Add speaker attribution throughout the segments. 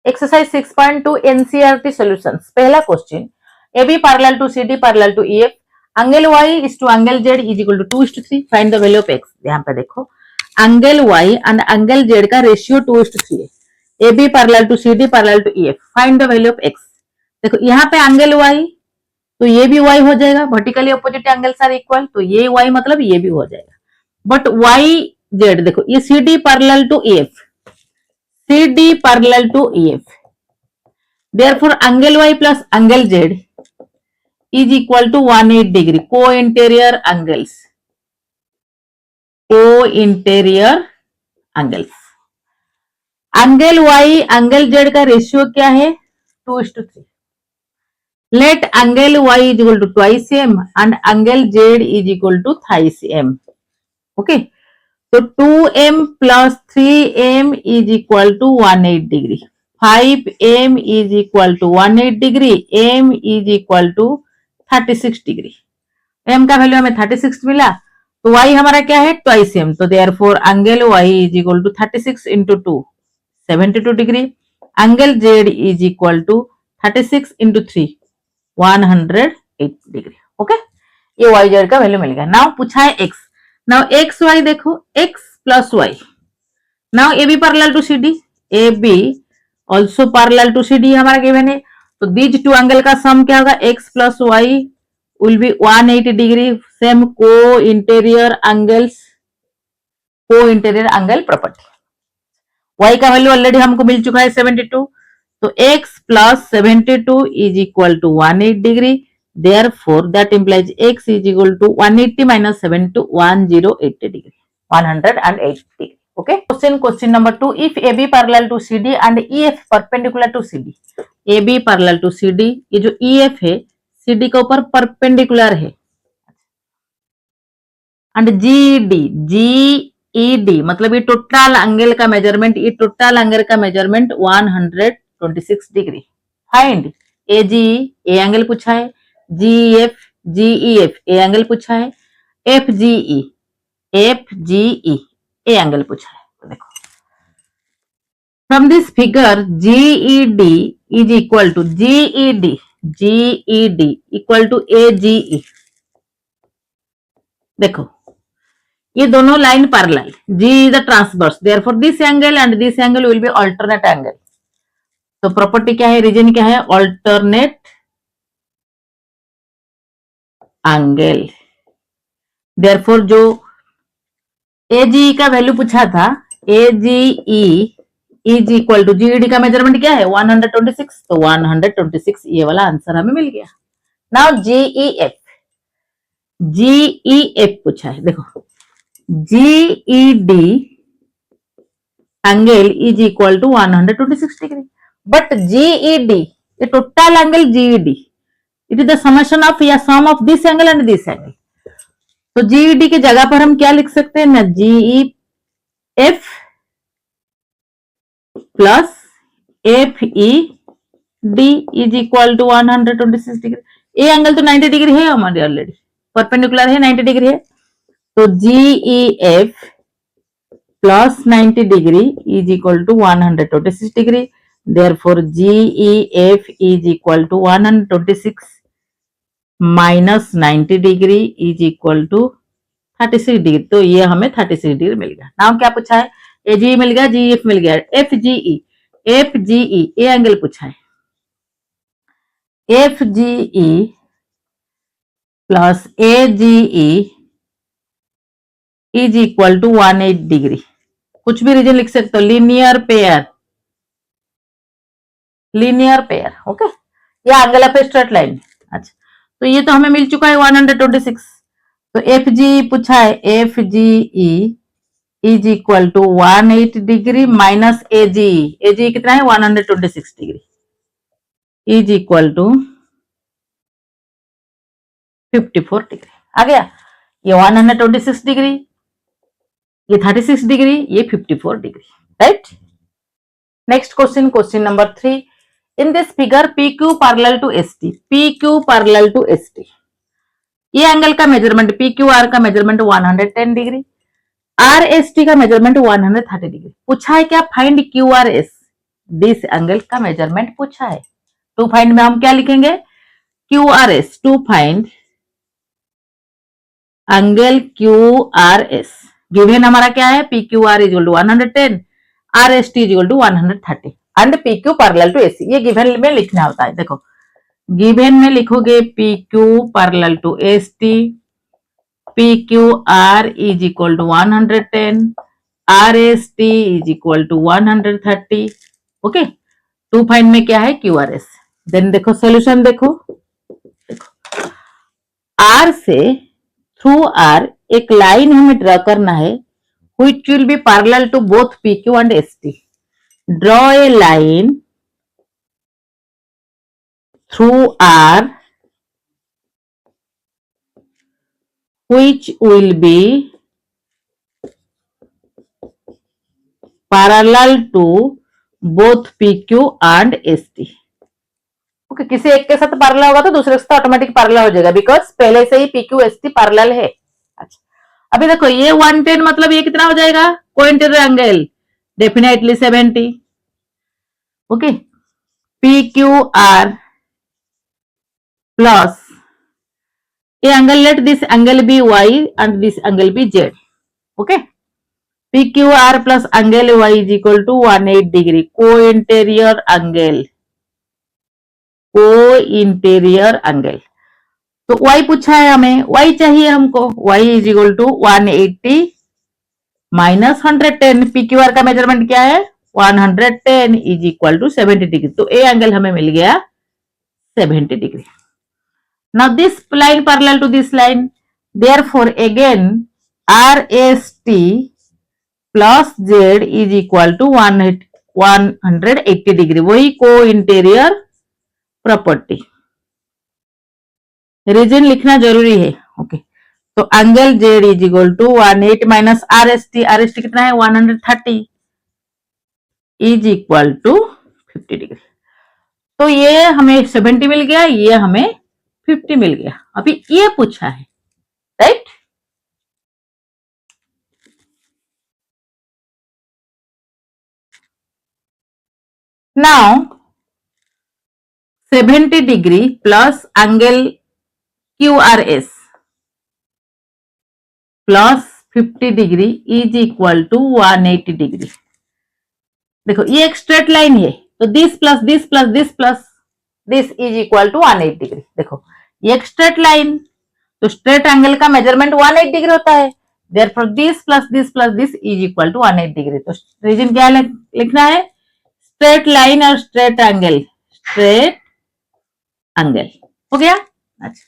Speaker 1: Exercise 6.2 NCERT solutions. पहला question, AB parallel to CD parallel to EF, angle Y is to angle Z is equal to 2:3, find the value of X। यहाँ पे देखो angle Y and angle Z का ratio 2:3 है। AB parallel to CD parallel to EF, find the value of X। देखो यहाँ पे angle Y, तो ये भी Y हो जाएगा, vertically opposite angles are equal, तो ये Y मतलब ये भी हो जाएगा। बट YZ देखो ये CD parallel to EF, CD parallel to EF. Therefore, angle Y plus angle Z is equal to 180 degree. Co-interior angles. Co-interior angles. Angle Y, angle Z का रेशियो क्या है? 2:3. Let angle Y is equal to twice m and angle Z is equal to thrice m. Okay. So 2m plus 3m is equal to 180 degree. 5m is equal to 180 degree. m is equal to 36 degree. m का value हमें 36 मिला, तो y हमारा क्या है? Twice m. तो therefore angle y is equal to 36 into 2, 72 degree. Angle z is equal to 36 into 3, 108 degree. Okay? ये y z का वैल्यू मिल गया। नाउ पूछा है x। Now x y देखो, x plus y. Now AB parallel to CD, AB also parallel to CD हमारा given है, तो these two angle का सम क्या होगा? x plus y will be 180 degree. Same co-interior angles, co-interior angle property. y का value already हमको मिल चुका है 72, तो x plus 72 is equal to 180 degree. Therefore, that implies x is equal to 180 minus 72, 108 degree. 108 degree. Okay. Question number 2. If AB parallel to CD and EF perpendicular to CD. AB parallel to CD, ये जो EF है CD के ऊपर perpendicular है। And GED मतलब ये total angle का measurement, ये टोटल एंगल का measurement 126 degree. Find AGE, A angle पूछा है, GEF, GEF ए एंगल पूछा है, FGE, FGE ए एंगल पूछा है। तो देखो from this figure GED is equal to GED equal to AGE। देखो ये दोनों line parallel, G is the transverse, therefore this angle and this angle will be alternate angle. तो property क्या है, रीजन क्या है? Alternate angle. देयरफॉर जो AGE का वैल्यू पूछा था, AGE is equal to GED का मेजरमेंट क्या है? 126, तो 126 ये वाला आंसर हमें मिल गया। नाउ GEF पूछा है, देखो GED angle is equal to 126 degree, but GED ये total angle GED, it is the summation of या sum of this angle and this angle. तो GED की जगह पर हम क्या लिख सकते हैं ना, GEF plus FED is equal to 126 degree. ये एंगल तो 90 डिग्री है हमारे, ऑलरेडी परपेंडिकुलर है, 90 डिग्री है, तो GEF plus 90 degree is equal to 126 degree. Therefore, GEF is equal to 126 minus 90 degree is equal to 36 degree. तो ये हमें 36 डिग्री मिल गया। नाउ क्या पूछा है? AGE मिल गया, GEF मिल गया, FGE ये एंगल पूछा है, FGE plus AGE is equal to 180 degree. कुछ भी रीजन लिख सकते हो, लीनियर पेयर। ओके, ये एंगल ऑफ स्ट्रेट लाइन। अच्छा, तो ये तो हमें मिल चुका है 126, तो FGE पूछा है, FGE is equal to 180 degree minus AGE कितना है? 126 degree is equal to 54 degree. आ गया, ये 126 डिग्री, ये 36 डिग्री, ये 54 degree, right. Next question, question number 3। In this figure PQ parallel to ST, PQ parallel to ST, ये angle का measurement PQR का मेजरमेंट 110 डिग्री, RST का मेजरमेंट 130 डिग्री। पूछा है क्या? Find QRS। दिस एंगल का मेजरमेंट पूछा है। टू फाइंड में हम क्या लिखेंगे, Q R S, to find angle Q R S. Given हमारा क्या है, P Q R is to 110, R S T is to 130 and P Q parallel to A C. ये गिवन में लिखना होता है। देखो गिवन में लिखोगे P Q parallel to S T, P Q R is equal to 110, R S T is equal to 130। Okay, to find में क्या है, क्यू आर एस। देन देखो सोल्यूशन, देखो आर से थ्रू आर एक लाइन हमें ड्रॉ करना है which will be parallel to both PQ and ST. Draw a line through R which will be parallel to both PQ and ST. Okay, किसी एक के साथ पैरेलल होगा तो दूसरे के साथ ऑटोमेटिक पैरेलल हो जाएगा, बिकॉज पहले से ही PQ ST पैरेलल है। अच्छा, अभी देखो ये 110 मतलब ये कितना हो जाएगा, cointerior angle definitely 70। Okay, PQR plus ये angle, let this angle be Y and this angle be Z। Okay, PQR plus angle Y is equal to 180 degree, cointerior angle, cointerior angle. तो y पूछा है हमें, y चाहिए हमको, y is equal to 180 minus 110। PQR का measurement क्या है, 110 is equal to 70 degree. तो ए एंगल हमें मिल गया 70 degree. Now this line parallel to this line, therefore again RST plus Z is equal to 180 degree, वही को इंटीरियर प्रॉपर्टी। रीजन लिखना जरूरी है। ओके, तो angle Z is equal to 180 minus R S T, R S T कितना है 130 इज इक्वल टू 50 डिग्री। तो ये हमें 70 मिल गया, ये हमें 50 मिल गया। अभी ये पूछा है, right. Now 70 degree plus angle QRS plus 50 degree is equal to 180 degree. देखो ये एक स्ट्रेट लाइन है, तो this plus this plus this plus this is equal to 180 degree. देखो ये एक स्ट्रेट लाइन, तो स्ट्रेट एंगल का मेजरमेंट 180 डिग्री होता है, therefore this plus this is equal to 180 degree. तो रीजन क्या लिखना है, स्ट्रेट लाइन और स्ट्रेट एंगल, स्ट्रेट एंगल हो गया। अच्छा,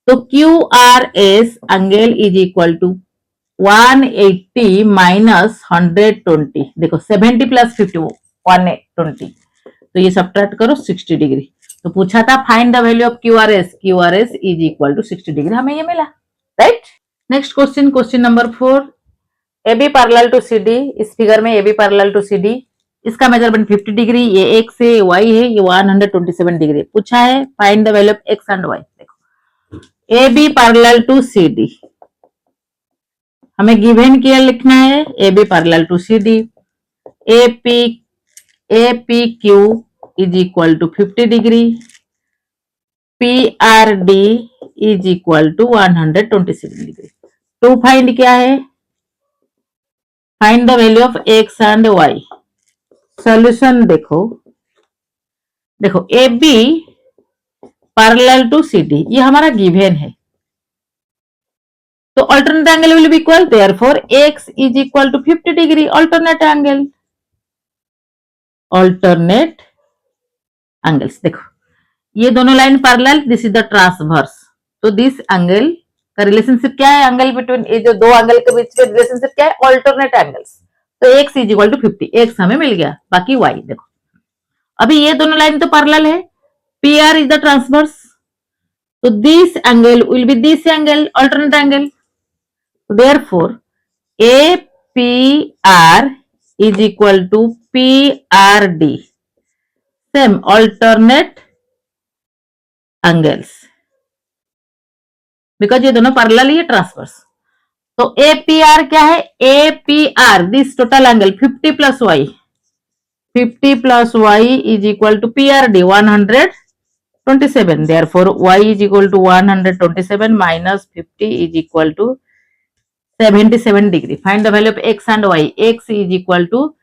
Speaker 1: तो QRS angle is equal to 180 minus 120। देखो 70 प्लस 50 120, तो ये सब्ट्रैक्ट करो 60 डिग्री। तो पूछा था find the value of QRS, QRS is equal to 60 degree, हमें ये मिला, right. Next question, question number 4, AB parallel to CD। इस फिगर में AB पैरेलल टू CD, इसका मेजरमेंट 50 डिग्री, ये X है, Y है, ये 127 डिग्री पूछा है। Find the value of X and Y। देखो AB पैरेलल टू CD, हमें गिवन किया लिखना है, AB parallel to CD, APQ is equal to 50 degree, PRD is equal to 127 degree. To find क्या है, find the value of X and Y। Solution देखो, देखो AB parallel to CD, ये हमारा गिवन है, तो alternate angle will be equal, therefore X is equal to 50 degree, alternate angle, alternate angles। देखो ये दोनों line parallel, this is the transverse, तो दिस एंगल का रिलेशनशिप क्या है, एंगल बिटवीन ये जो दो एंगल के बीच में रिलेशनशिप क्या है, ऑल्टरनेट एंगल्स। तो X is equal to 50, X हमें मिल गया, बाकी Y। देखो अभी ये दोनों लाइन तो पैरेलल है, PR इज द ट्रांसवर्स, तो this angle will be this angle, alternate angle. Therefore, APR is equal to PRD, same alternate angles, because ये दोनों पैरेलल, ये ट्रांसवर्स। तो APR क्या है, APR this total angle 50 plus Y 50 plus y is equal to PRD 127. Therefore, y is equal to 127 minus 50 is equal to 77 degree. Find the value of x and y. X is equal to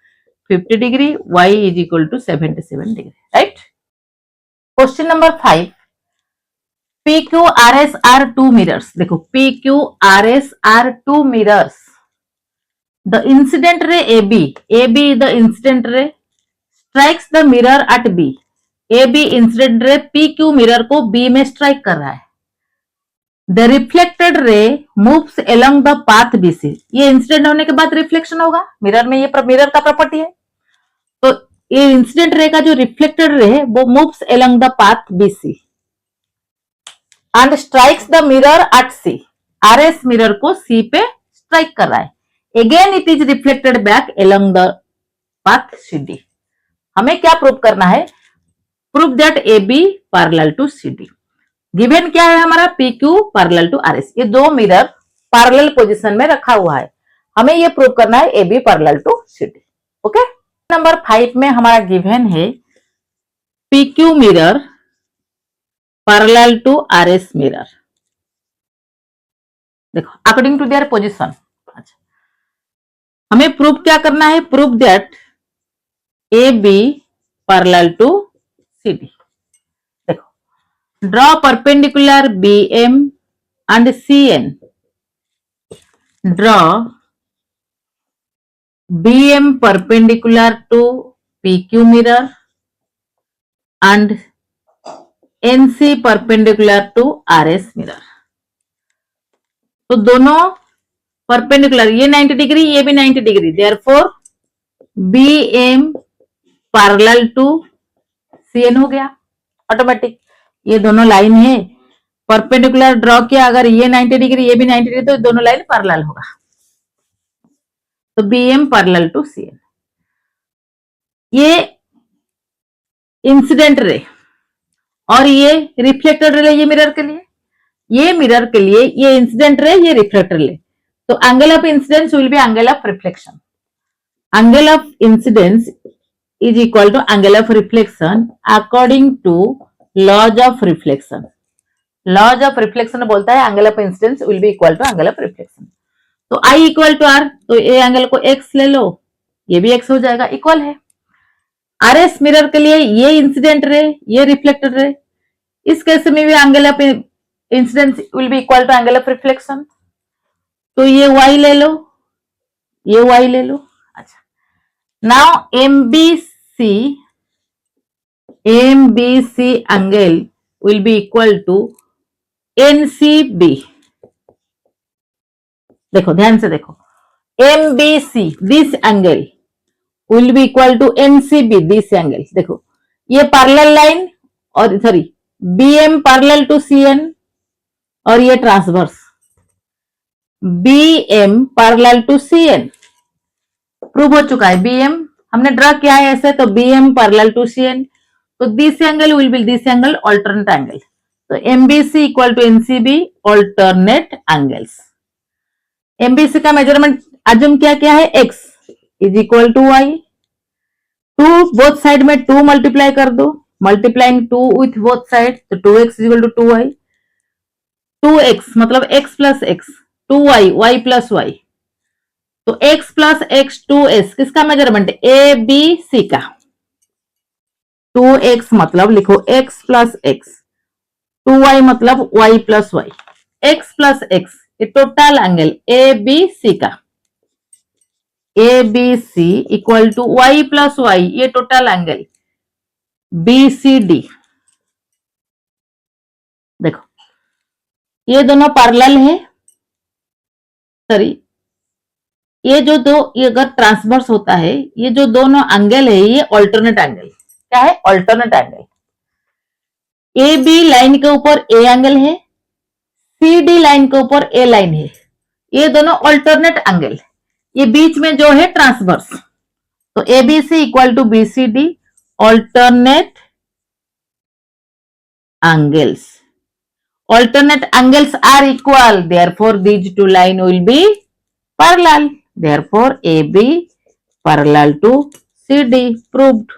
Speaker 1: 50 degree, y is equal to 77 degree. Right? Question number 5. PQRS are two mirrors. देखो PQRS are two mirrors. The incident ray AB is the incident ray, strikes the mirror at B. AB incident ray PQ mirror को B में strike कर रहा है. The reflected ray moves along the path BC. ये incident होने के बाद reflection होगा मिरर में, ये मिरर का प्रॉपर्टी है. तो ये इंसिडेंट रे का जो रिफ्लेक्टेड रे है वो moves along the path BC and strikes the mirror at C. RS mirror को C पे स्ट्राइक कर रहा है. Again it is reflected back along the path CD. हमें क्या प्रूव करना है? Prove that AB parallel to CD. Given क्या है हमारा? PQ parallel to RS. ये दो मिरर पैरेलल पोजीशन में रखा हुआ है. हमें ये प्रूव करना है AB parallel to CD. Okay. Number 5 में हमारा गिवन है PQ mirror parallel to RS mirror. देखो अकॉर्डिंग टू देयर पोजीशन. अच्छा, हमें प्रूव क्या करना है? Prove that AB parallel to CD. देखो draw perpendicular BM and CN. Draw BM perpendicular to PQ mirror and NC perpendicular to RS mirror. तो दोनों perpendicular, ये 90 डिग्री, ये भी 90 degree. Therefore BM parallel to CN हो गया automatic. ये दोनों लाइन है, परपेंडिकुलर ड्रॉ किया, अगर ये 90 डिग्री ये भी 90 डिग्री तो दोनों लाइन पैरेलल होगा. तो BM पैरेलल टू CN. ये इंसिडेंट रे और ये रिफ्लेक्टेड रे. ये मिरर के लिए, ये मिरर के लिए, ये इंसिडेंट रे, ये रिफ्लेक्टेड रे. तो angle of incidence will B angle of reflection. Angle of incidence is equal to angle of reflection according to laws of reflection. Laws of reflection बोलता है angle of incidence will be equal to angle of reflection. तो I equal to R, तो ये angle को X ले लो, ये भी X हो जाएगा, इक्वल है. RS मिरर के लिए ये इंसिडेंट रे, ये रिफ्लेक्टेड रे. इस केस में भी angle of incidence will be equal to angle of reflection. तो ये Y ले लो, ये Y ले लो. अच्छा, now MBC angle will be equal to NCB. देखो ध्यान से देखो, MBC this angle will be equal to NCB this angle. देखो ये पैरेलल लाइन और sorry BM parallel to CN और ये transverse BM parallel to CN. Prove हो चुका है. BM हमने ड्रा किया है ऐसे, तो BM पैरेलल टू CN. तो this angle will be this angle alternate angle. तो MBC equal to NCB alternate angles. MBC का मेजरमेंट अज्यूम क्या है? X is equal to Y. 2 both side में 2 मल्टीप्लाई कर दो, मल्टीप्लाइंग 2 विथ बोथ साइड, तो 2x is equal to 2y. 2x मतलब x plus x, 2y y plus y. तो x plus x 2s किसका measurement? ABC का. 2x मतलब लिखो x प्लस x, 2y मतलब y plus y. x plus x ये total angle ABC का. ABC equal to y plus y ये total angle BCD. देखो ये दोनों पैरेलल है, सॉरी ये जो दो, ये अगर ट्रांसवर्स होता है, ये जो दोनों एंगल है ये ऑल्टरनेट एंगल. क्या है? Alternate angle. AB लाइन के ऊपर A एंगल है, CD लाइन के ऊपर A लाइन है. ये दोनों ऑल्टरनेट एंगल, ये बीच में जो है ट्रांसवर्स. तो ABC equal to BCD alternate angles. Alternate angles are equal, therefore these two line will be parallel. Therefore AB parallel to C D proved.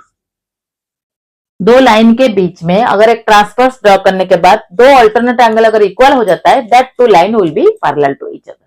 Speaker 1: दो लाइन के बीच में अगर एक ट्रांसवर्स ड्रॉ करने के बाद दो अल्टरनेट एंगल अगर इक्वल हो जाता है, that two line will be parallel to each other.